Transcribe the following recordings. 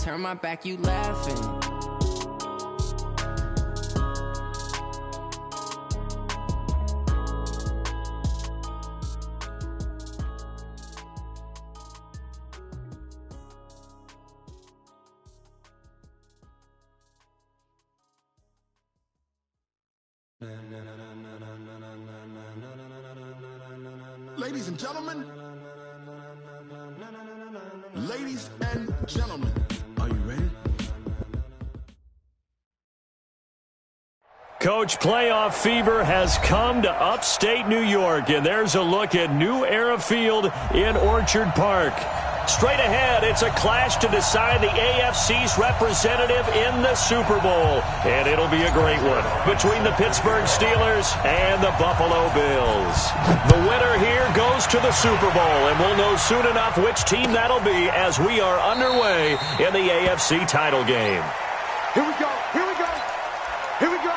turn my back, you laughing. Ladies and gentlemen, are you ready? Coach, playoff fever has come to upstate New York, and there's a look at New Era Field in Orchard Park. Straight ahead, it's a clash to decide the AFC's representative in the Super Bowl. And it'll be a great one between the Pittsburgh Steelers and the Buffalo Bills. The winner here goes to the Super Bowl, and we'll know soon enough which team that'll be as we are underway in the AFC title game. Here we go, here we go, here we go.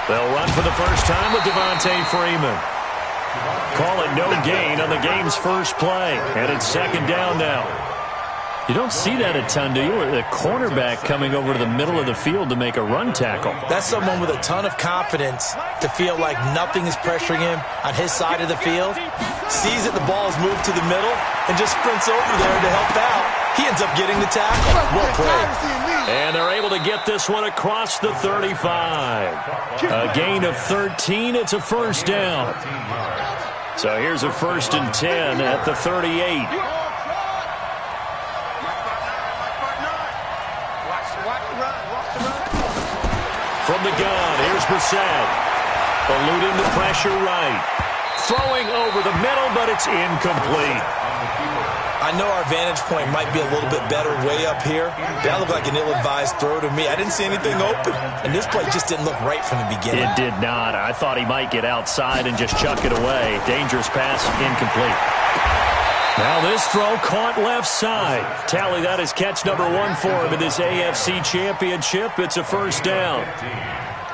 They'll run for the first time with Devontae Freeman. Call it no gain on the game's first play. And it's second down now. You don't see that a ton, do you? The cornerback coming over to the middle of the field to make a run tackle. That's someone with a ton of confidence to feel like nothing is pressuring him on his side of the field. Sees that the ball's moved to the middle and just sprints over there to help out. He ends up getting the tackle. Well played. And they're able to get this one across the 35. A gain of 13. It's a first down. So here's a 1st and 10 at the 38. From the gun, here's Brissett. Eluding the pressure right. Throwing over the middle, but it's incomplete. I know our vantage point might be a little bit better way up here. That looked like an ill-advised throw to me. I didn't see anything open. And this play just didn't look right from the beginning. It did not. I thought he might get outside and just chuck it away. Dangerous pass, incomplete. Now this throw caught left side. Tally, that is catch number 1 for him in this AFC Championship. It's a first down.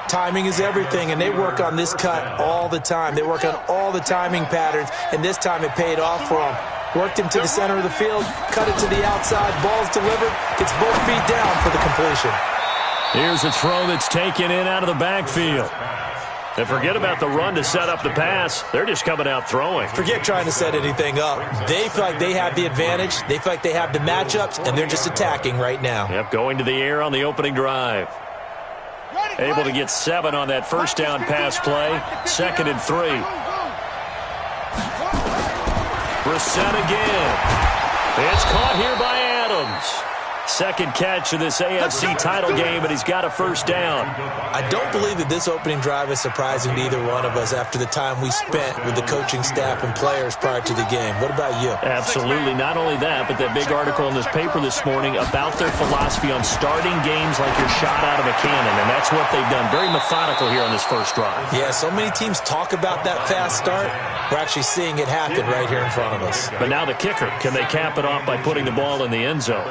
Timing is everything, and they work on this cut all the time. They work on all the timing patterns, and this time it paid off for them. Worked him to the center of the field, cut it to the outside, ball's delivered, gets both feet down for the completion. Here's a throw that's taken in out of the backfield. And forget about the run to set up the pass. They're just coming out throwing. Forget trying to set anything up. They feel like they have the advantage. They feel like they have the matchups, and they're just attacking right now. Yep, going to the air on the opening drive. Able to get 7 on that first down pass play. 2nd and 3. Brissett again. It's caught here by Adams. Second catch of this AFC title game, and he's got a first down. I don't believe that this opening drive is surprising to either one of us after the time we spent with the coaching staff and players prior to the game. What about you? Absolutely. Not only that, but that big article in this paper this morning about their philosophy on starting games like you're shot out of a cannon, and that's what they've done. Very methodical here on this first drive. Yeah, so many teams talk about that fast start. We're actually seeing it happen right here in front of us. But now the kicker. Can they cap it off by putting the ball in the end zone?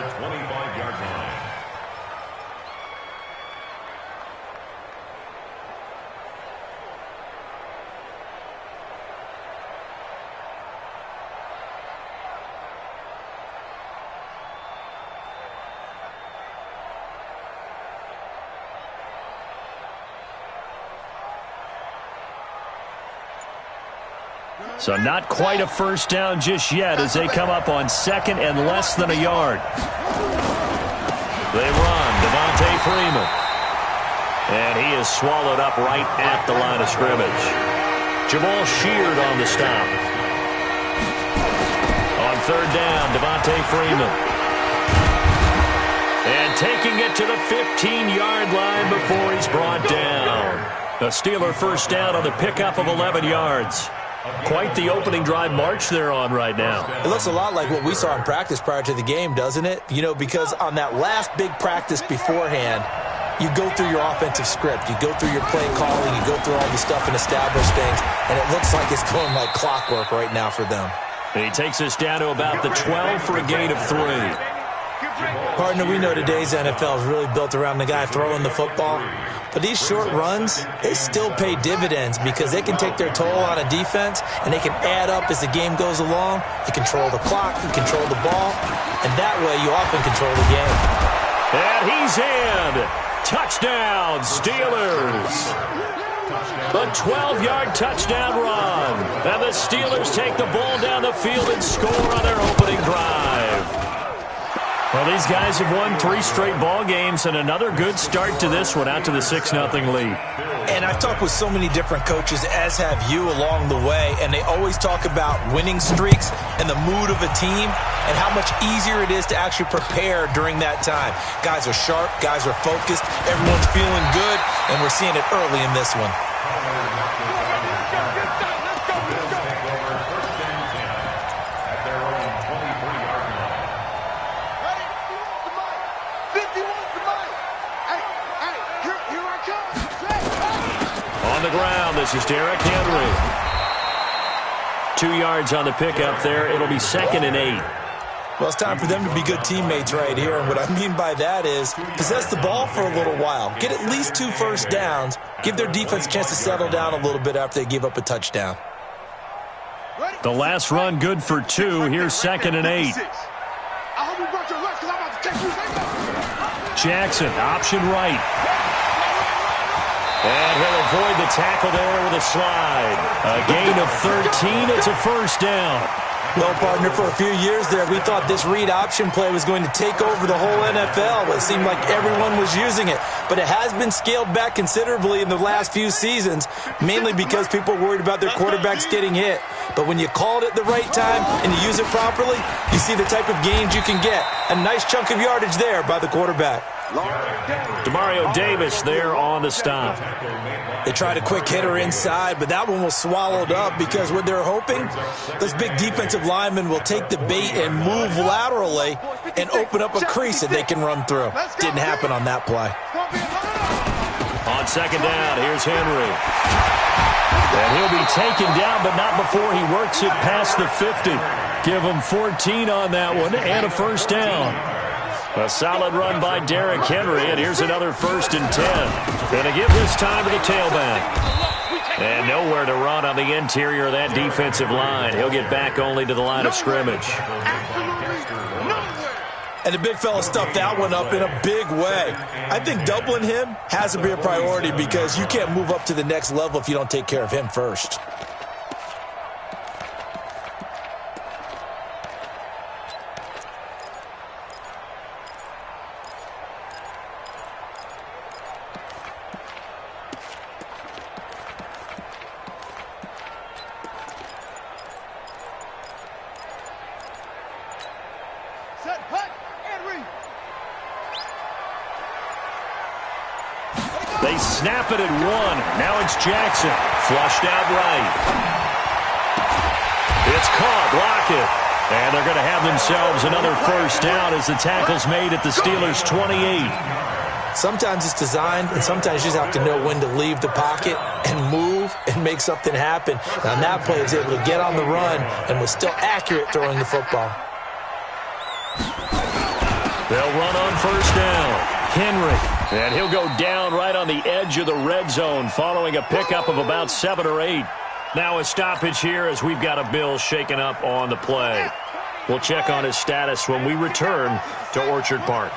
So not quite a first down just yet as they come up on 2nd and less than a yard. They run, Devontae Freeman. And he is swallowed up right at the line of scrimmage. Jamal Sheard on the stop. On 3rd down, Devontae Freeman. And taking it to the 15-yard line before he's brought down. A Steeler first down on the pickup of 11 yards. Quite the opening drive march they're on right now. It looks a lot like what we saw in practice prior to the game, doesn't it? You know, because on that last big practice beforehand, you go through your offensive script. You go through your play calling. You go through all the stuff and establish things, and it looks like it's going like clockwork right now for them. And he takes us down to about the 12 for a gain of 3. Partner, we know today's NFL is really built around the guy throwing the football. But these short runs, they still pay dividends because they can take their toll on a defense, and they can add up as the game goes along. You control the clock, you control the ball, and that way you often control the game. And he's in. Touchdown, Steelers. A 12-yard touchdown run. And the Steelers take the ball down the field and score on their opening drive. Well, these guys have won 3 straight ball games, and another good start to this one out to the 6-0 lead. And I've talked with so many different coaches, as have you, along the way, and they always talk about winning streaks and the mood of a team and how much easier it is to actually prepare during that time. Guys are sharp, guys are focused, everyone's feeling good, and we're seeing it early in this one. On the ground, this is Derrick Henry. 2 yards on the pickup there. It'll be 2nd and 8. Well, it's time for them to be good teammates right here. And what I mean by that is possess the ball for a little while. Get at least 2 first downs. Give their defense a chance to settle down a little bit after they give up a touchdown. The last run good for 2. Here's 2nd and 8. Jackson, option right. And he'll avoid the tackle there with a slide. A gain of 13. It's a first down. Well, partner, for a few years there, we thought this read option play was going to take over the whole NFL. It seemed like everyone was using it. But it has been scaled back considerably in the last few seasons, mainly because people are worried about their quarterbacks getting hit. But when you call it at the right time and you use it properly, you see the type of gains you can get. A nice chunk of yardage there by the quarterback. Demario Davis there on the stop. They tried a quick hitter inside, but that one was swallowed up because what they're hoping, those big defensive linemen will take the bait and move laterally and open up a crease that they can run through. Didn't happen on that play. On 2nd down, here's Henry. And he'll be taken down, but not before he works it past the 50. Give him 14 on that one and a first down. A solid run by Derrick Henry, and here's another 1st and 10. Going to give this time to the tailback. And nowhere to run on the interior of that defensive line. He'll get back only to the line of scrimmage. And the big fella stuffed that one up in a big way. I think doubling him has to be a priority because you can't move up to the next level if you don't take care of him first. They snap it at 1. Now it's Jackson. Flushed out right. It's caught. Lockett. And they're going to have themselves another first down as the tackle's made at the Steelers' 28. Sometimes it's designed, and sometimes you just have to know when to leave the pocket and move and make something happen. And on that play, he was able to get on the run and was still accurate throwing the football. They'll run on first down. Henry. And he'll go down right on the edge of the red zone following a pickup of about 7 or 8. Now a stoppage here as we've got a Bill shaken up on the play. We'll check on his status when we return to Orchard Park.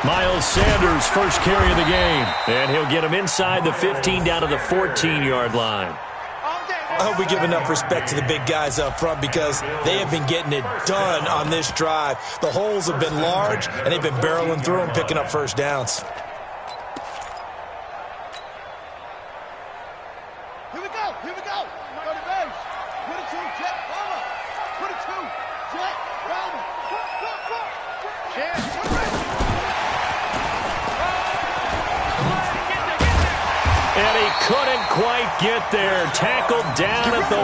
Miles Sanders, first carry of the game. And he'll get him inside the 15 down to the 14-yard line. I hope we give enough respect to the big guys up front because they have been getting it done on this drive. The holes have been large, and they've been barreling through them, picking up first downs. Here we go. Go to base. 22, jet, Rama. 22, jet, Rama. And he couldn't quite get there. Tackled down at the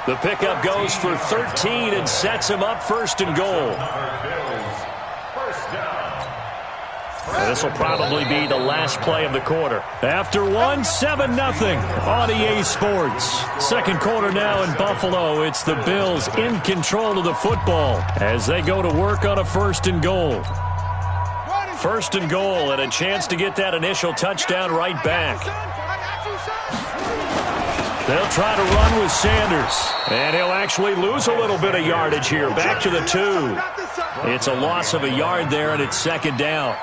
1. The pickup goes for 13 and sets him up 1st and goal. This will probably be the last play of the quarter. After one, 7-0 on EA Sports. Second quarter now in Buffalo. It's the Bills in control of the football as they go to work on a 1st and goal. 1st and goal and a chance to get that initial touchdown right back. They'll try to run with Sanders, and he'll actually lose a little bit of yardage here. Back to the 2. It's a loss of a yard there, and it's 2nd down.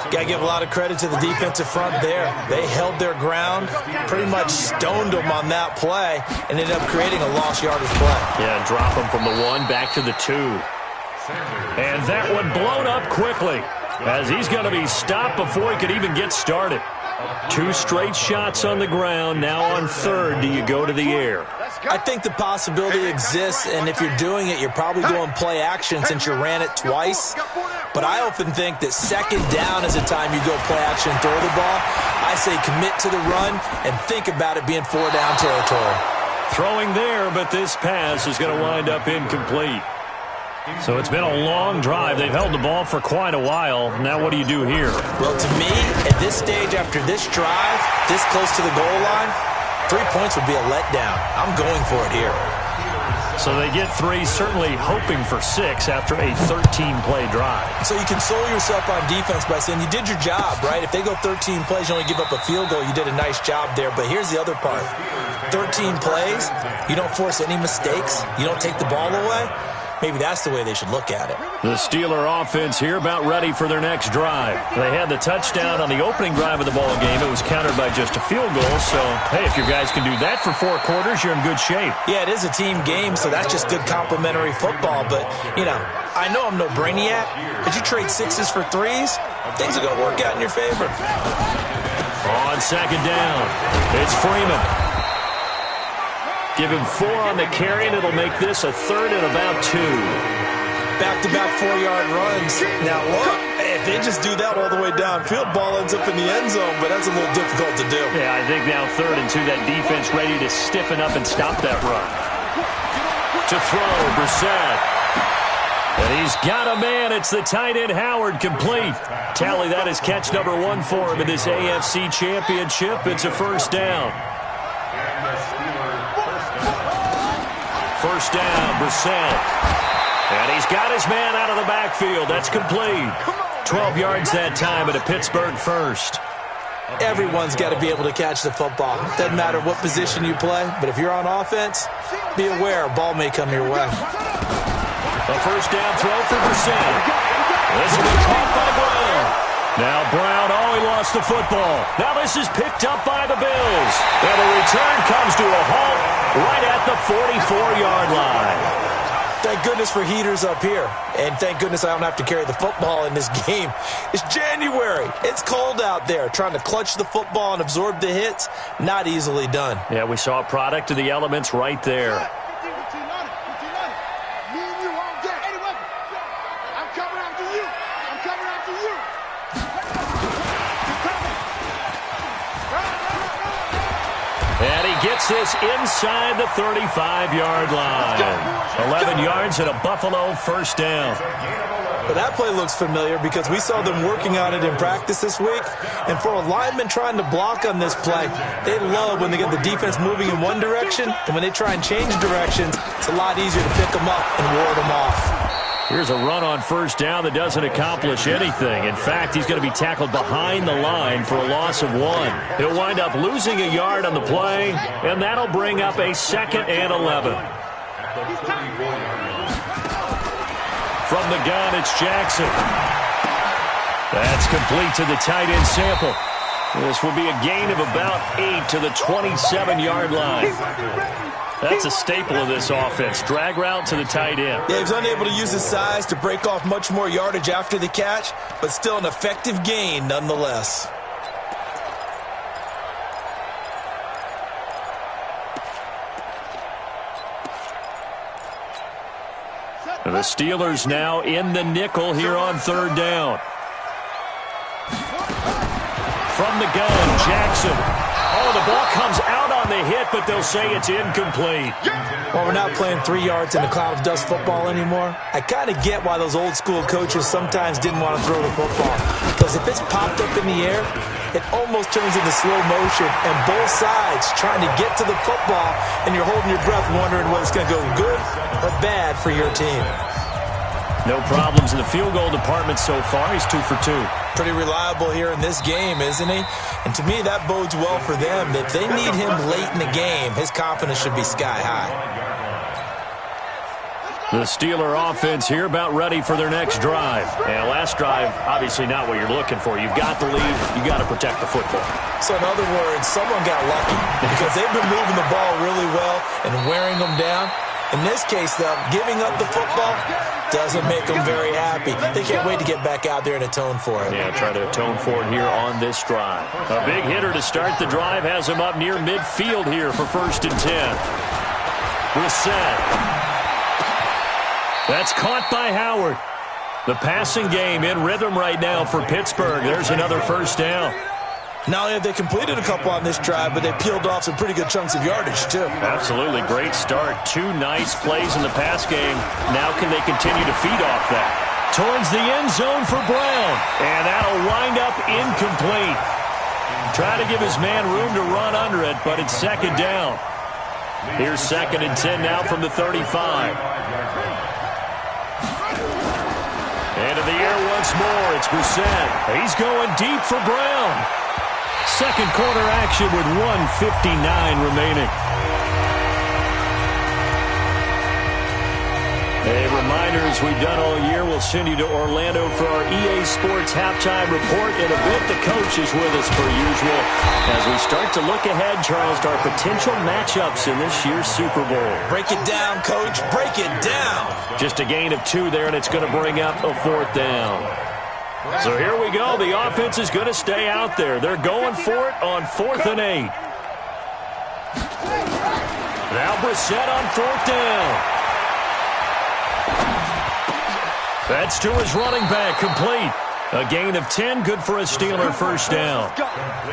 Got to give a lot of credit to the defensive front there. They held their ground, pretty much stoned them on that play, and ended up creating a lost yardage play. Yeah, drop them from the 1 back to the 2. And that one blown up quickly, as he's going to be stopped before he could even get started. 2 straight shots on the ground. Now on 3rd, do you go to the air? I think the possibility exists, and if you're doing it, you're probably going play action since you ran it twice. But I often think that 2nd down is the time you go play action and throw the ball. I say commit to the run and think about it being 4-down territory. Throwing there, but this pass is going to wind up incomplete. So it's been a long drive. They've held the ball for quite a while. Now what do you do here? Well, to me, at this stage after this drive, this close to the goal line, 3 points would be a letdown. I'm going for it here. So they get 3, certainly hoping for 6 after a 13-play drive. So you console yourself on defense by saying you did your job, right? If they go 13 plays, you only give up a field goal, you did a nice job there. But here's the other part. 13 plays, you don't force any mistakes, you don't take the ball away. Maybe that's the way they should look at it. The Steeler offense here about ready for their next drive. They had the touchdown on the opening drive of the ball game. It was countered by just a field goal. So, hey, if your guys can do that for 4 quarters, you're in good shape. Yeah, it is a team game, so that's just good complimentary football. But, you know, I know I'm no brainiac, but you trade 6s for 3s, things are going to work out in your favor. On 2nd down, it's Freeman. Give him 4 on the carry, and it'll make this a 3rd and about 2. Back-to-back 4-yard runs. Now, look, if they just do that all the way downfield, ball ends up in the end zone, but that's a little difficult to do. Yeah, I think now 3rd and 2, that defense ready to stiffen up and stop that run. To throw, Brissett. And he's got a man. It's the tight end, Howard, complete. Tally, that is catch number 1 for him in this AFC Championship. It's a 1st down. 1st down, Brissett. And he's got his man out of the backfield. That's complete. 12 yards that time at a Pittsburgh 1st. Everyone's got to be able to catch the football. Doesn't matter what position you play, but if you're on offense, be aware a ball may come your way. A 1st down throw for Brissett. This will be caught by Brown. Now Brown, he lost the football. Now this is picked up by the Bills. And the return comes to a halt right at the 44-yard line. Thank goodness for heaters up here. And thank goodness I don't have to carry the football in this game. It's January. It's cold out there. Trying to clutch the football and absorb the hits, not easily done. Yeah, we saw a product of the elements right there. And he gets this inside the 35-yard line. 11 yards and a Buffalo 1st down. But that play looks familiar because we saw them working on it in practice this week. And for a lineman trying to block on this play, they love when they get the defense moving in one direction. And when they try and change directions, it's a lot easier to pick them up and ward them off. Here's a run on 1st down that doesn't accomplish anything. In fact, he's going to be tackled behind the line for a loss of 1. He'll wind up losing a yard on the play, and that'll bring up a 2nd and 11. From the gun, it's Jackson. That's complete to the tight end Sample. This will be a gain of about 8 to the 27-yard line. That's a staple of this offense. Drag route to the tight end. Yeah, he was unable to use his size to break off much more yardage after the catch, but still an effective gain nonetheless. The Steelers now in the nickel here on 3rd down. From the gun, Jackson. Oh, the ball comes out on on the hit, but they'll say it's incomplete. Well, we're not playing 3 yards in a cloud of dust football anymore. I kind of get why those old school coaches sometimes didn't want to throw the football. Because if it's popped up in the air, it almost turns into slow motion, and both sides trying to get to the football, and you're holding your breath wondering whether it's going to go good or bad for your team. No problems in the field goal department so far. He's 2 for 2. Pretty reliable here in this game, isn't he? And to me, that bodes well for them. If they need him late in the game, his confidence should be sky high. The Steeler offense here about ready for their next drive. And last drive, obviously not what you're looking for. You've got the lead. You got to protect the football. So in other words, someone got lucky because they've been moving the ball really well and wearing them down. In this case, though, giving up the football doesn't make them very happy. They can't wait to get back out there and atone for it. Yeah, try to atone for it here on this drive. A big hitter to start the drive has him up near midfield here for 1st and 10. Brissett. That's caught by Howard. The passing game in rhythm right now for Pittsburgh. There's another 1st down. Not only have they completed a couple on this drive, but they peeled off some pretty good chunks of yardage, too. Absolutely. Great start. 2 nice plays in the pass game. Now can they continue to feed off that? Towards the end zone for Brown. And that'll wind up incomplete. Try to give his man room to run under it, but it's 2nd down. Here's 2nd and 10 now from the 35. Into the air once more. It's Brissett. He's going deep for Brown. Second quarter action with 1:59 remaining. A reminder, as we've done all year, we'll send you to Orlando for our EA Sports halftime report. In a bit, the coach is with us per usual as we start to look ahead, Charles, to our potential matchups in this year's Super Bowl. Break it down, Coach. Break it down. Just a gain of 2 there, and it's going to bring up a 4th down. So here we go. The offense is going to stay out there. They're going for it on 4th and 8. Now Brissett on 4th down. That's to his running back, complete. A gain of 10, good for a Steeler 1st down.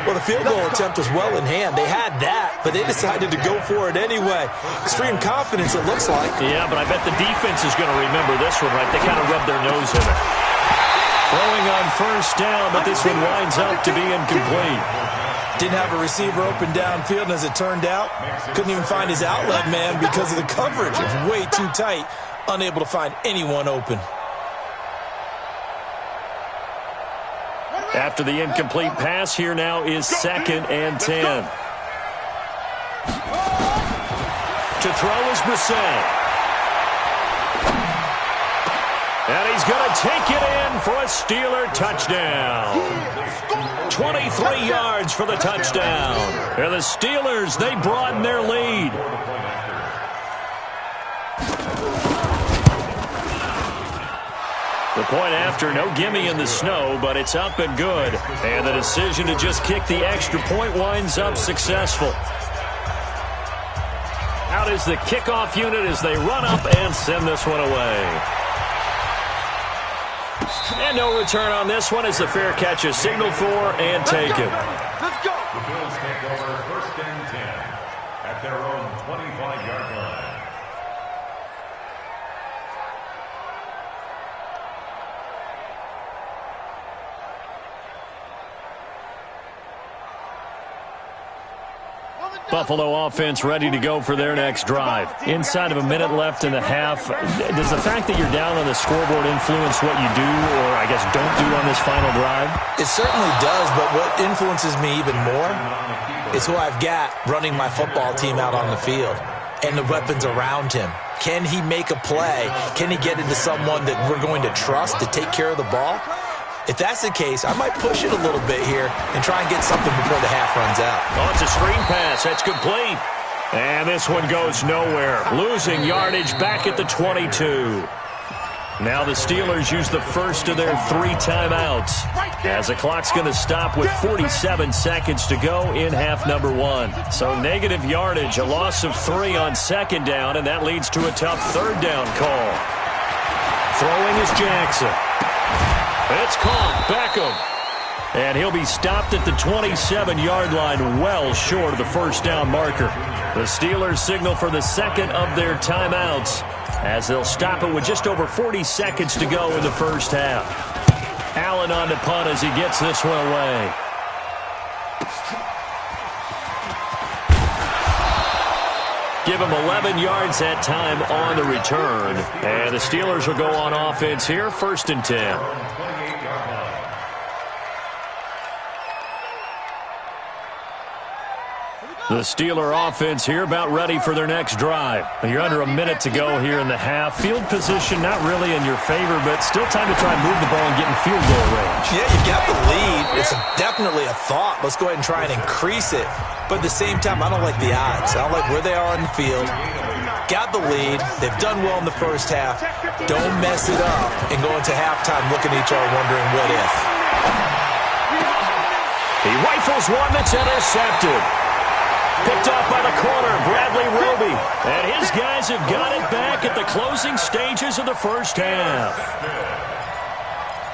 Well, the field goal attempt was well in hand. They had that, but they decided to go for it anyway. Extreme confidence, it looks like. Yeah, but I bet the defense is going to remember this one, right? They kind of rubbed their nose in it. Throwing on 1st down, but this one winds up to be incomplete. Didn't have a receiver open downfield, and as it turned out, couldn't even find his outlet man because of the coverage. It was way too tight, unable to find anyone open. After the incomplete pass, here now is 2nd and 10. To throw is Brissett. And he's going to take it in for a Steeler touchdown. 23 yards for the touchdown. And the Steelers, they broaden their lead. The point after, no gimme in the snow, but it's up and good. And the decision to just kick the extra point winds up successful. Out is the kickoff unit as they run up and send this one away. And no return on this one as the fair catch is signaled for and taken. Let's go. The Bills take over 1st and 10 at their own 25-yard line. Buffalo offense ready to go for their next drive. Inside of a minute left in the half, does the fact that you're down on the scoreboard influence what you do or, I guess, don't do on this final drive? It certainly does, but what influences me even more is who I've got running my football team out on the field and the weapons around him. Can he make a play? Can he get into someone that we're going to trust to take care of the ball? If that's the case, I might push it a little bit here and try and get something before the half runs out. Oh, it's a screen pass. That's complete. And this one goes nowhere. Losing yardage back at the 22. Now the Steelers use the first of their 3 timeouts as the clock's going to stop with 47 seconds to go in half number 1. So negative yardage, a loss of 3 on 2nd down, and that leads to a tough 3rd down call. Throwing is Jackson. It's caught. Beckham. And he'll be stopped at the 27-yard line, well short of the first down marker. The Steelers signal for the second of their timeouts as they'll stop it with just over 40 seconds to go in the first half. Allen on the punt as he gets this one away. Give him 11 yards that time on the return. And the Steelers will go on offense here, 1st and 10. The Steeler offense here about ready for their next drive. You're under a minute to go here in the half. Field position not really in your favor, but still time to try and move the ball and get in field goal range. Yeah, you got the lead. It's definitely a thought. Let's go ahead and try and increase it. But at the same time, I don't like the odds. I don't like where they are on the field. Got the lead. They've done well in the first half. Don't mess it up and go into halftime looking at each other wondering what if. He rifles one that's intercepted. Picked off by the corner, Bradley Roby. And his guys have got it back at the closing stages of the first half.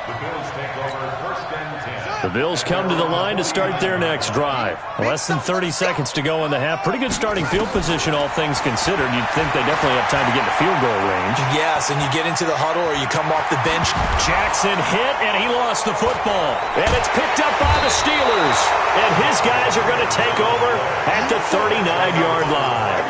The Bills take over 1st and 10. The Bills come to the line to start their next drive. Less than 30 seconds to go in the half. Pretty good starting field position, all things considered. You'd think they definitely have time to get in the field goal range. Yes, and you get into the huddle or you come off the bench. Jackson hit, and he lost the football. And it's picked up by the Steelers. And his guys are going to take over at the 39-yard line.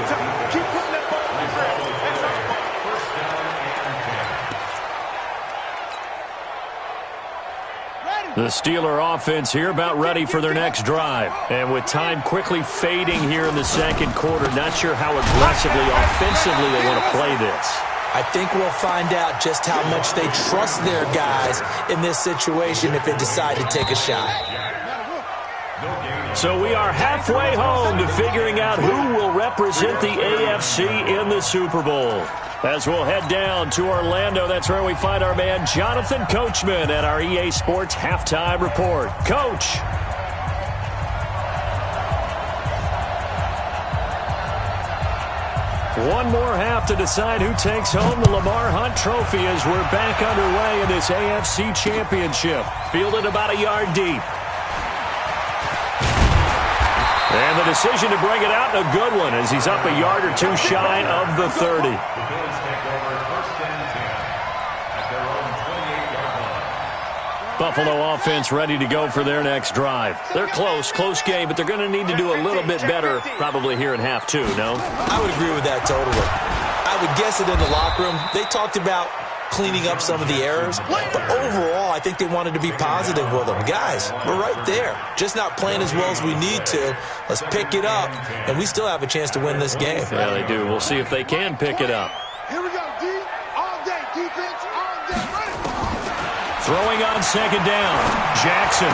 The Steeler offense here about ready for their next drive. And with time quickly fading here in the second quarter, not sure how aggressively, offensively they want to play this. I think we'll find out just how much they trust their guys in this situation if they decide to take a shot. So we are halfway home to figuring out who will represent the AFC in the Super Bowl. As we'll head down to Orlando, that's where we find our man Jonathan Coachman at our EA Sports Halftime Report. Coach. One more half to decide who takes home the Lamar Hunt Trophy as we're back underway in this AFC Championship. Fielded about a yard deep. And the decision to bring it out, a good one, as he's up a yard or two shy of the 30. The Bills take over 1st and 10 at their own 28-yard line. Buffalo offense ready to go for their next drive. They're close game, but they're going to need to do a little bit better probably here in half two, no? I would agree with that totally. I would guess it in the locker room. They talked about cleaning up some of the errors, but overall I think they wanted to be positive with them. Guys, we're right there, just not playing as well as we need to. Let's pick it up, and we still have a chance to win this game. Yeah, they do. We'll see if they can pick it up. Here we go, D. All day, defense, all day, ready. Throwing on second down, Jackson.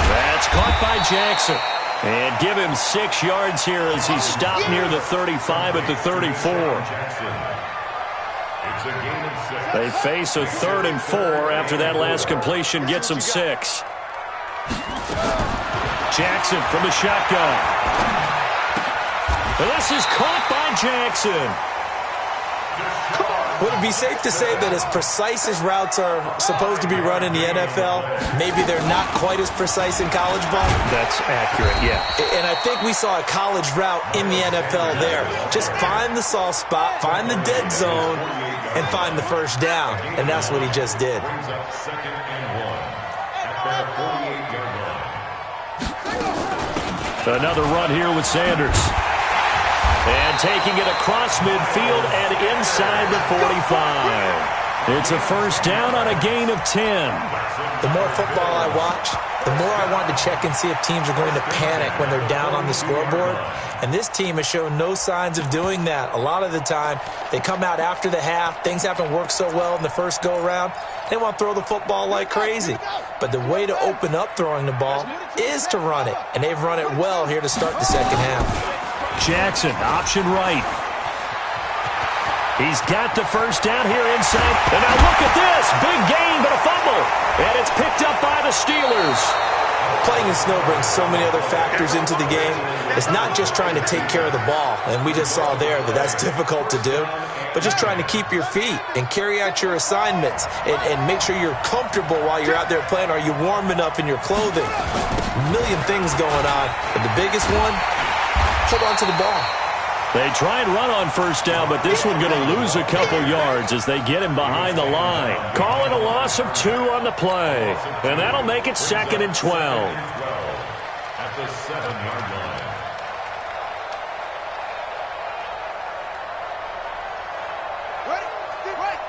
That's caught by Jackson. And give him 6 yards here as he's stopped near the 35 at the 34. It's a gain of 6. They face a 3rd and 4 after that last completion gets them 6. Jackson from the shotgun. And this is caught by Jackson. Would it be safe to say that as precise as routes are supposed to be run in the NFL, maybe they're not quite as precise in college ball? That's accurate, yeah. And I think we saw a college route in the NFL there. Just find the soft spot, find the dead zone, and find the first down. And that's what he just did. Brings up 2nd and 1 at their 48-yard line. Another run here with Sanders. And taking it across midfield and inside the 45. It's a first down on a gain of 10. The more football I watch, the more I want to check and see if teams are going to panic when they're down on the scoreboard. And this team has shown no signs of doing that. A lot of the time, they come out after the half. Things haven't worked so well in the first go-around. They want to throw the football like crazy. But the way to open up throwing the ball is to run it. And they've run it well here to start the second half. Jackson, option right. He's got the first down here inside. And now look at this. Big gain, but a fumble. And it's picked up by the Steelers. Playing in snow brings so many other factors into the game. It's not just trying to take care of the ball, and we just saw there that that's difficult to do, but just trying to keep your feet and carry out your assignments and make sure you're comfortable while you're out there playing. Are you warm enough in your clothing? A million things going on, but the biggest one, hold on to the ball. They try and run on first down, but this one going to lose a couple yards as they get him behind the line. Call it a loss of 2 on the play, and that'll make it 2nd and 12. At the 7-yard line. Ready? Wait.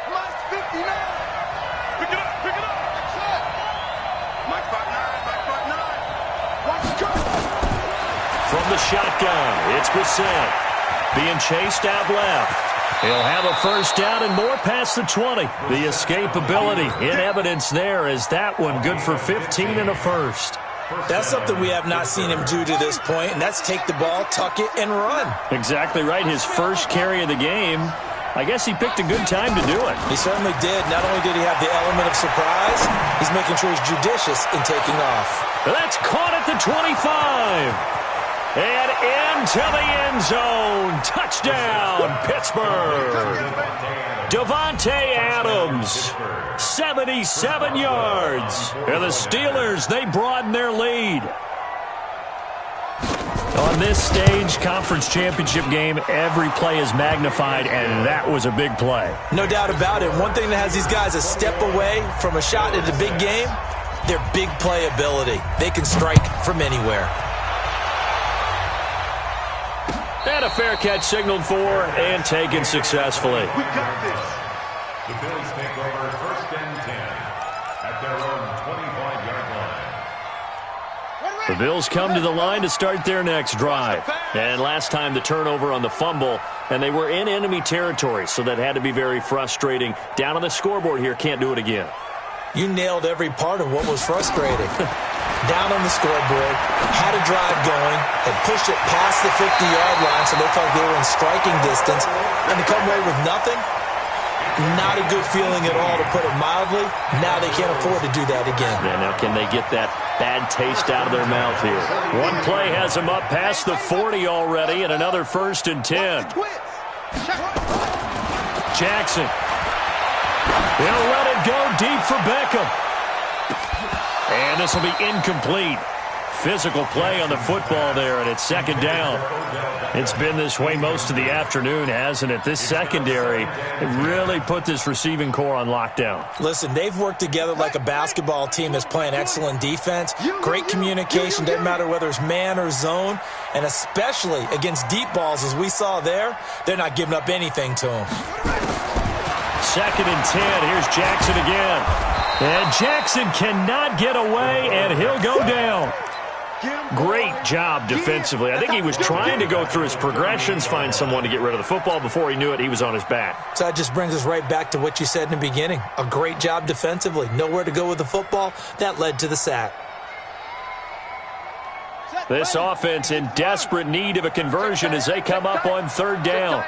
Come on, it's 59. Pick it up, pick it up. That's it. My front 9, my front 9. Watch the curve. From the shotgun, it's Brissett being chased out left. He'll have a first down and more past the 20. The escapability in evidence there as that one good for 15 and a first. That's something we have not seen him do to this point, and that's take the ball, tuck it, and run. Exactly right. His first carry of the game. I guess he picked a good time to do it. He certainly did. Not only did he have the element of surprise, he's making sure he's judicious in taking off. That's caught at the 25. And into the end zone. Touchdown, Pittsburgh. Devontae Adams, 77 yards. And the Steelers, they broaden their lead. On this stage, conference championship game, every play is magnified, and that was a big play. No doubt about it. One thing that has these guys a step away from a shot at a big game, their big play ability. They can strike from anywhere. And a fair catch signaled for and taken successfully. We got this. The Bills take over 1st and 10 at their own 25-yard line. The Bills come to the line to start their next drive. And last time the turnover on the fumble, and they were in enemy territory, so that had to be very frustrating. Down on the scoreboard here, can't do it again. You nailed every part of what was frustrating. Down on the scoreboard, had a drive going, and pushed it past the 50-yard line so they thought they were in striking distance, and to come away with nothing, not a good feeling at all, to put it mildly. Now they can't afford to do that again. Yeah, now can they get that bad taste out of their mouth here? One play has them up past the 40 already, and another 1st and 10. Jackson. He'll let it go deep for Beckham. And this will be incomplete. Physical play on the football there, and it's 2nd down. It's been this way most of the afternoon, hasn't it? This secondary really put this receiving core on lockdown. Listen, they've worked together like a basketball team that's playing excellent defense. Great communication, doesn't matter whether it's man or zone, and especially against deep balls, as we saw there, they're not giving up anything to them. 2nd and 10. Here's Jackson again. And Jackson cannot get away, and he'll go down. Great job defensively. I think he was trying to go through his progressions, find someone to get rid of the football. Before he knew it, he was on his back. So that just brings us right back to what you said in the beginning. A great job defensively. Nowhere to go with the football. That led to the sack. This offense in desperate need of a conversion as they come up on 3rd down.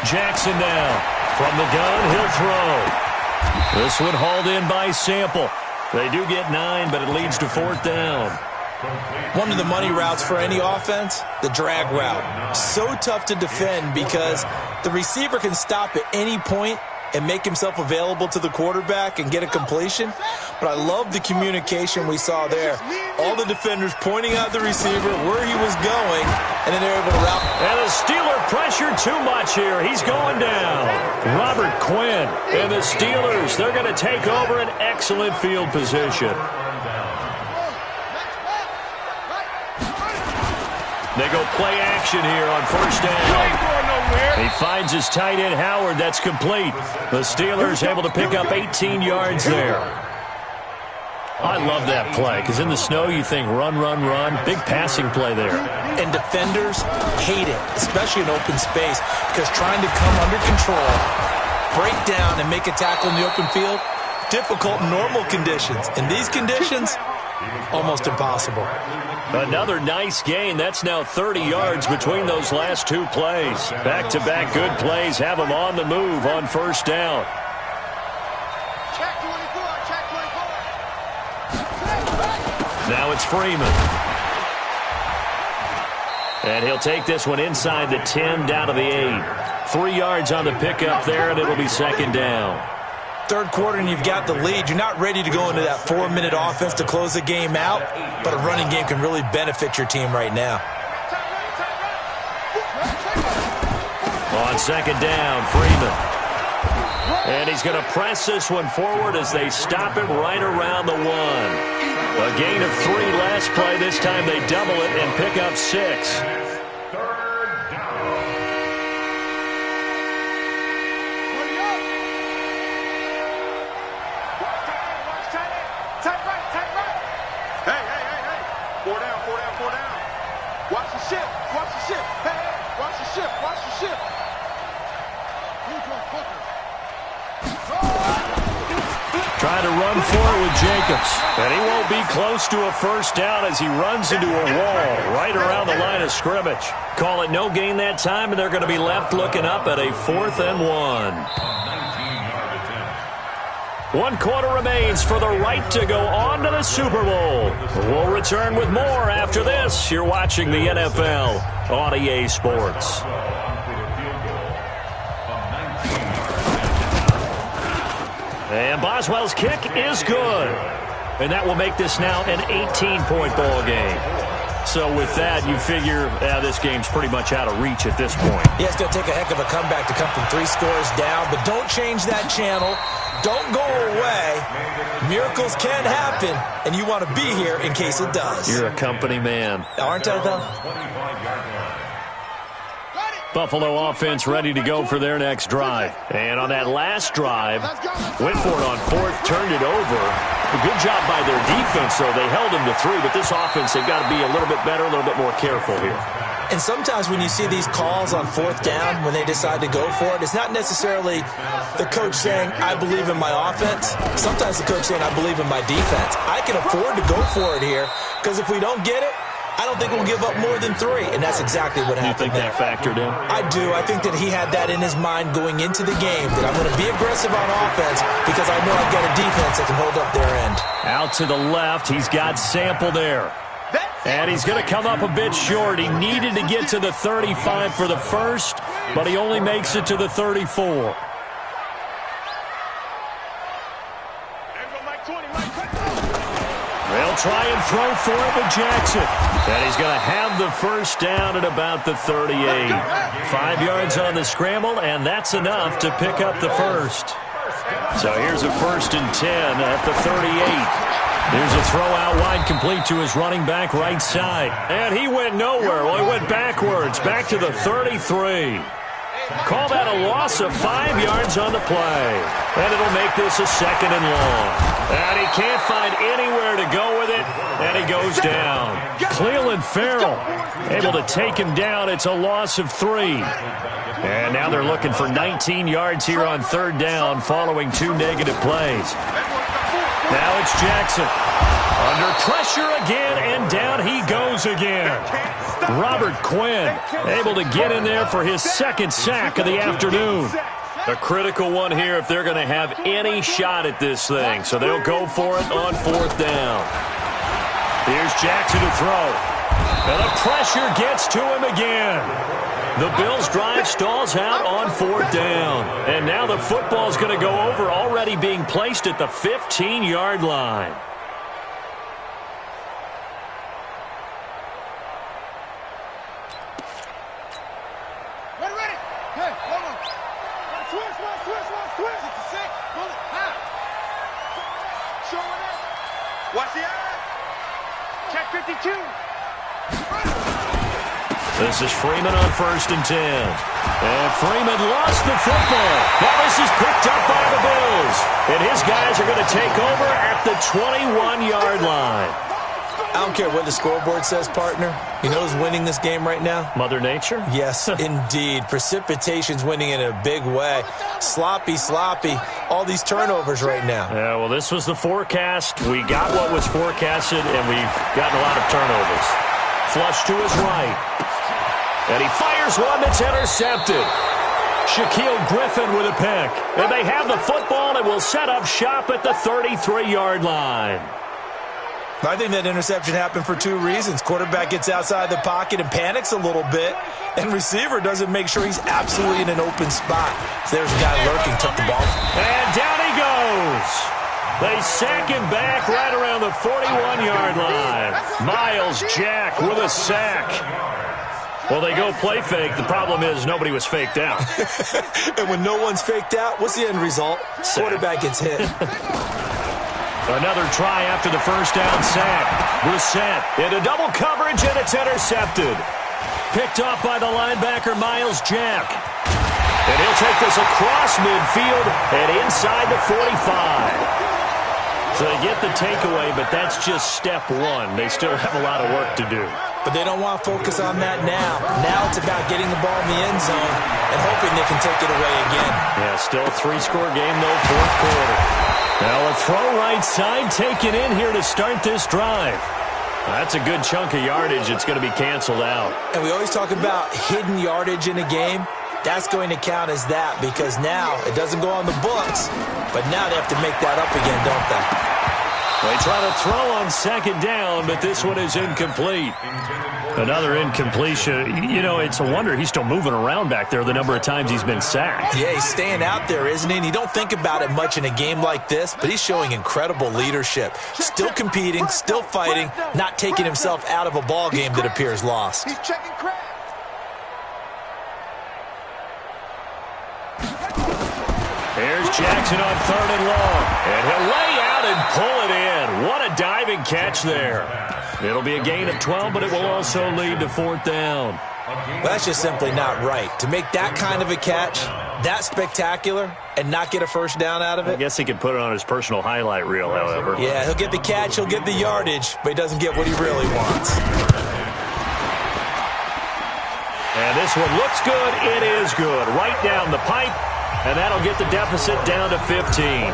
Jackson now. From the gun, he'll throw. This one hauled in by Sample. They do get 9, but it leads to 4th down. One of the money routes for any offense, the drag route. So tough to defend because the receiver can stop at any point and make himself available to the quarterback and get a completion. But I love the communication we saw there. All the defenders pointing out the receiver, where he was going, and then they're able to route. And the Steeler pressure too much here. He's going down. Robert Quinn and the Steelers, they're going to take over an excellent field position. They go play action here on 1st down. He finds his tight end, Howard. That's complete. The Steelers able to pick up 18 yards there. I love that play because in the snow you think run, run, run. Big passing play there. And defenders hate it, especially in open space, because trying to come under control, break down, and make a tackle in the open field, difficult in normal conditions. In these conditions, almost impossible. Another nice gain. That's now 30 yards between those last 2 plays. Back-to-back good plays have them on the move on 1st down. Check 24, check 24. Now it's Freeman. And he'll take this one inside the 10 down to the 8. 3 yards on the pickup there, and it'll be second down. Third quarter and you've got the lead. You're not ready to go into that 4-minute offense to close the game out, but a running game can really benefit your team right now. On second down, Freeman. And he's going to press this one forward as they stop him right around the 1. A gain of 3 last play. This time they double it and pick up 6. Trying to run for it with Jacobs. And he won't be close to a first down as he runs into a wall right around the line of scrimmage. Call it no gain that time, and they're going to be left looking up at a 4th and 1. 1 quarter remains for the right to go on to the Super Bowl. We'll return with more after this. You're watching the NFL on EA Sports. And Boswell's kick is good. And that will make this now an 18-point ball game. So with that, you figure this game's pretty much out of reach at this point. Yeah, it's going to take a heck of a comeback to come from 3 scores down, but don't change that channel. Don't go away. Miracles can happen, and you want to be here in case it does. You're a company man. Aren't I, though? Buffalo offense ready to go for their next drive. And on that last drive, went for it on 4th, turned it over. A good job by their defense, though. They held him to 3, but this offense, they've got to be a little bit better, a little bit more careful here. And sometimes when you see these calls on 4th down, when they decide to go for it, it's not necessarily the coach saying, I believe in my offense. Sometimes the coach saying, I believe in my defense. I can afford to go for it here, because if we don't get it, I don't think we'll give up more than 3, and that's exactly what happened. You think that factored in? I do. I think that he had that in his mind going into the game, that I'm going to be aggressive on offense because I know I've got a defense that can hold up their end. Out to the left, he's got Sample there. And he's going to come up a bit short. He needed to get to the 35 for the first, but he only makes it to the 34. They'll try and throw for it with Jackson. And he's going to have the first down at about the 38. 5 yards on the scramble, and that's enough to pick up the first. So here's a 1st and 10 at the 38. There's a throw out wide complete to his running back right side. And he went nowhere. Well, he went backwards, back to the 33. Call that a loss of 5 yards on the play. And it'll make this a 2nd and long. And he can't find anywhere to go with it, and he goes down. Cleveland Farrell able to take him down. It's a loss of 3. And now they're looking for 19 yards here on 3rd down following 2 negative plays. Now it's Jackson. Under pressure again, and down he goes again. Robert Quinn able to get in there for his 2nd sack of the afternoon. A critical one here if they're going to have any shot at this thing. So they'll go for it on 4th down. Here's Jackson to throw. And the pressure gets to him again. The Bills' drive stalls out on 4th down. And now the football's going to go over, already being placed at the 15-yard line. Watch the eye. Check 52. This is Freeman on 1st and 10. And Freeman lost the football. Now this is picked up by the Bills. And his guys are going to take over at the 21-yard line. I don't care what the scoreboard says, partner. You know who's winning this game right now? Mother Nature? Yes, indeed. Precipitation's winning in a big way. Sloppy. All these turnovers right now. Yeah, well, this was the forecast. We got what was forecasted, and we've gotten a lot of turnovers. Flush to his right. And he fires one that's intercepted. Shaquille Griffin with a pick. And they have the football and will set up shop at the 33-yard line. I think that interception happened for two reasons. Quarterback gets outside the pocket and panics a little bit, and receiver doesn't make sure he's absolutely in an open spot. So there's a guy lurking, took the ball. And down he goes. They sack him back right around the 41-yard line. Miles Jack with a sack. Well, they go play fake. The problem is nobody was faked out. And when no one's faked out, what's the end result? Quarterback gets hit. Another try after the first down sack. Brissett into double coverage, and it's intercepted. Picked off by the linebacker, Miles Jack. And he'll take this across midfield and inside the 45. So they get the takeaway, but that's just step one. They still have a lot of work to do. But they don't want to focus on that now. Now it's about getting the ball in the end zone and hoping they can take it away again. Yeah, still a three-score game, though, fourth quarter. Now a throw right side taken in here to start this drive. That's a good chunk of yardage. It's going to be canceled out. And we always talk about hidden yardage in a game. That's going to count as that because now it doesn't go on the books, but now they have to make that up again, don't they? They try to throw on second down, but this one is incomplete. Another incompletion. You know, it's a wonder he's still moving around back there the number of times he's been sacked. Yeah, he's staying out there, isn't he? And you don't think about it much in a game like this, but he's showing incredible leadership. Still competing, still fighting, not taking himself out of a ball game that appears lost. He's checking crap. Here's Jackson on third and long. And he'll lay out and pull it in. What a diving catch there. It'll be a gain of 12, but it will also lead to fourth down. Well, that's just simply not right. To make that kind of a catch, that spectacular, and not get a first down out of it. I guess he could put it on his personal highlight reel, however. Yeah, he'll get the catch, he'll get the yardage, but he doesn't get what he really wants. And this one looks good. It is good. Right down the pipe. And that'll get the deficit down to 15.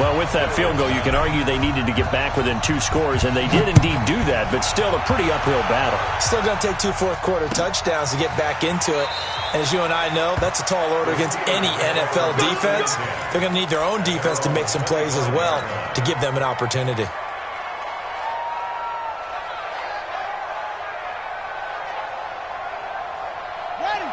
Well, with that field goal, you can argue they needed to get back within 2 scores, and they did indeed do that, but still a pretty uphill battle. Still going to take 2 fourth-quarter touchdowns to get back into it. And as you and I know, that's a tall order against any NFL defense. They're going to need their own defense to make some plays as well to give them an opportunity.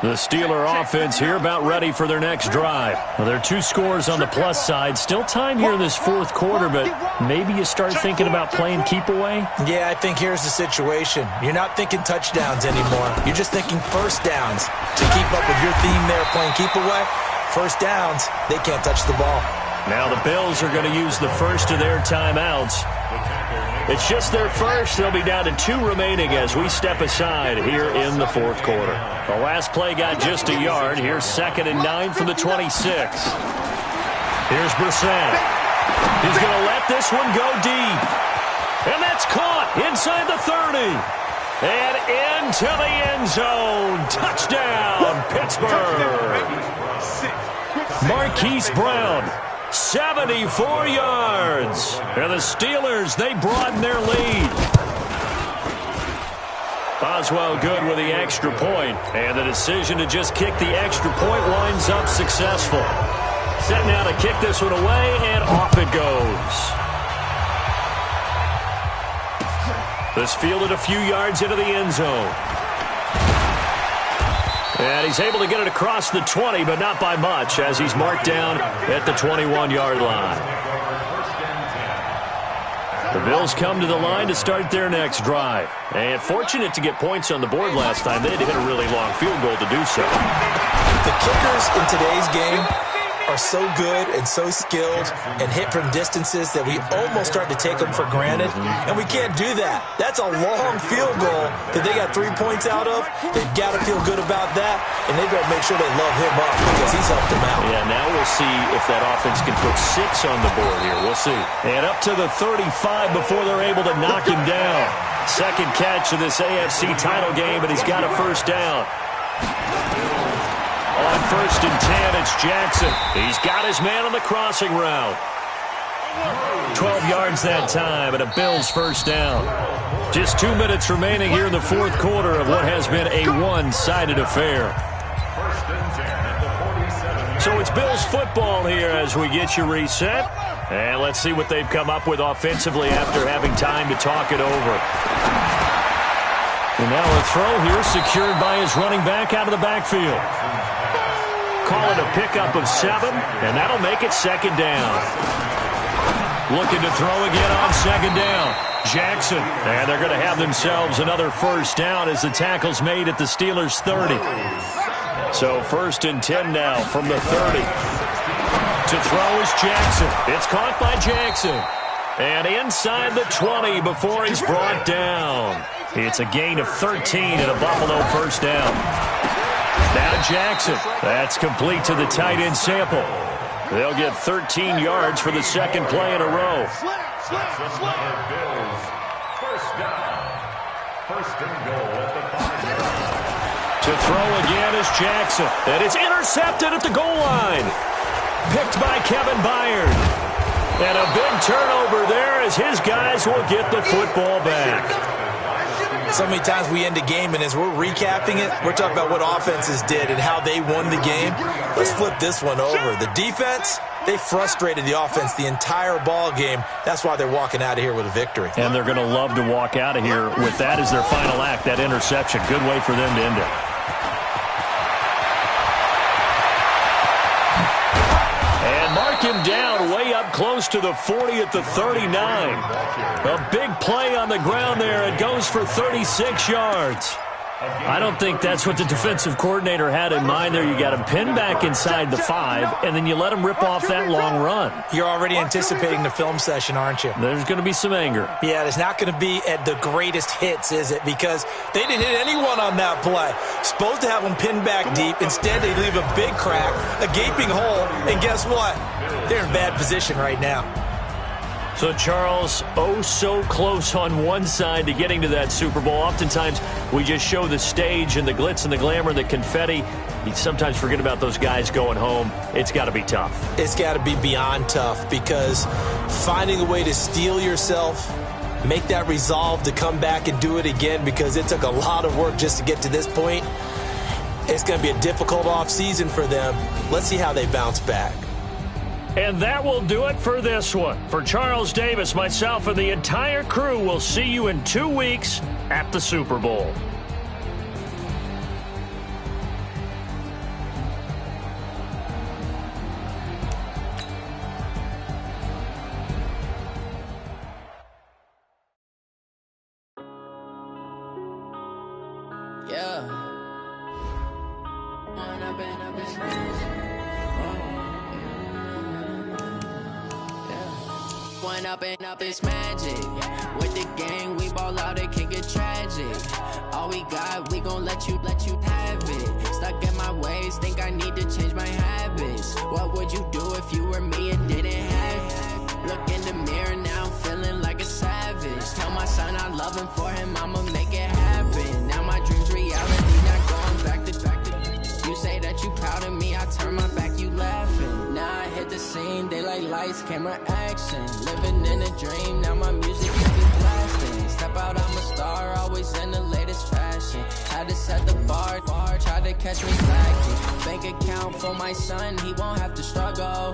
The Steeler offense here about ready for their next drive. Well, there are 2 scores on the plus side. Still time here in this fourth quarter, but maybe you start thinking about playing keep away? Yeah, I think here's the situation. You're not thinking touchdowns anymore. You're just thinking first downs. To keep up with your theme there, playing keep away, first downs, they can't touch the ball. Now the Bills are going to use the first of their timeouts. It's just their first. They'll be down to 2 remaining as we step aside here in the fourth quarter. The last play got just a yard. Here's 2nd and 9 from the 26. Here's Brissett. He's going to let this one go deep. And that's caught inside the 30. And into the end zone. Touchdown, Pittsburgh. Marquise Brown. 74 yards. And the Steelers, they broaden their lead. Boswell good with the extra point. And the decision to just kick the extra point winds up successful. Set now to kick this one away, and off it goes. This fielded a few yards into the end zone. And he's able to get it across the 20, but not by much, as he's marked down at the 21-yard line. The Bills come to the line to start their next drive. And fortunate to get points on the board last time. They had to hit a really long field goal to do so. The kickers in today's game are so good and so skilled and hit from distances that we almost start to take them for granted, and we can't do that. That's a long field goal that they got 3 points out of. They've got to feel good about that, and they better make sure they love him up because he's helped them out. Yeah, now we'll see if that offense can put 6 on the board here. We'll see. And up to the 35 before they're able to knock him down. Second catch of this AFC title game, and he's got a first down. On 1st and 10, it's Jackson. He's got his man on the crossing route. 12 yards that time, and a Bills first down. Just 2 minutes remaining here in the fourth quarter of what has been a one-sided affair. So it's Bills football here as we get you reset. And let's see what they've come up with offensively after having time to talk it over. And now a throw here secured by his running back out of the backfield. Call it a pickup of 7, and that'll make it second down. Looking to throw again on second down. Jackson, and they're going to have themselves another first down as the tackle's made at the Steelers' 30. So 1st and 10 now from the 30. To throw is Jackson. It's caught by Jackson. And inside the 20 before he's brought down. It's a gain of 13 and a Buffalo first down. Now Jackson. That's complete to the tight end Sample. They'll get 13 yards for the second play in a row. Bills. First down. First and goal at the 5-yard. To throw again is Jackson. And it's intercepted at the goal line. Picked by Kevin Byard. And a big turnover there as his guys will get the football back. So many times we end a game, and as we're recapping it, we're talking about what offenses did and how they won the game. Let's flip this one over. The defense, they frustrated the offense the entire ball game. That's why they're walking out of here with a victory. And they're going to love to walk out of here with that as their final act, that interception. Good way for them to end it. Mark him down way up close to the 40 at the 39. A big play on the ground there. It goes for 36 yards. I don't think that's what the defensive coordinator had in mind there. You got him pinned back inside the 5, and then you let him rip off that long run. You're already anticipating the film session, aren't you? There's going to be some anger. Yeah, there's not going to be at the greatest hits, is it? Because they didn't hit anyone on that play. Supposed to have them pinned back deep. Instead, they leave a big crack, a gaping hole, and guess what? They're in bad position right now. So, Charles, oh so close on one side to getting to that Super Bowl. Oftentimes, we just show the stage and the glitz and the glamour and the confetti. You sometimes forget about those guys going home. It's got to be tough. It's got to be beyond tough because finding a way to steel yourself, make that resolve to come back and do it again because it took a lot of work just to get to this point. It's going to be a difficult offseason for them. Let's see how they bounce back. And that will do it for this one. For Charles Davis, myself, and the entire crew, we'll see you in 2 weeks at the Super Bowl. Yeah. One up and up is magic. With the gang, we ball out, it can get tragic. All we got, we gon' let you have it. Stuck in my ways, think I need to change my habits. What would you do if you were me and didn't have it? Look in the mirror now, I'm feeling like a savage. Tell my son I love him, for him I'ma make it happen. Now my dreams reality, not going back to. You say that you proud of me, I turn my back, you laughing. Now I hit the scene, they like lights, camera, action. Living in a dream, now my music can be blasting. Step out, I'm a star, always in the latest fashion. Had to set the bar, try to catch me slacking. Bank account for my son, he won't have to struggle.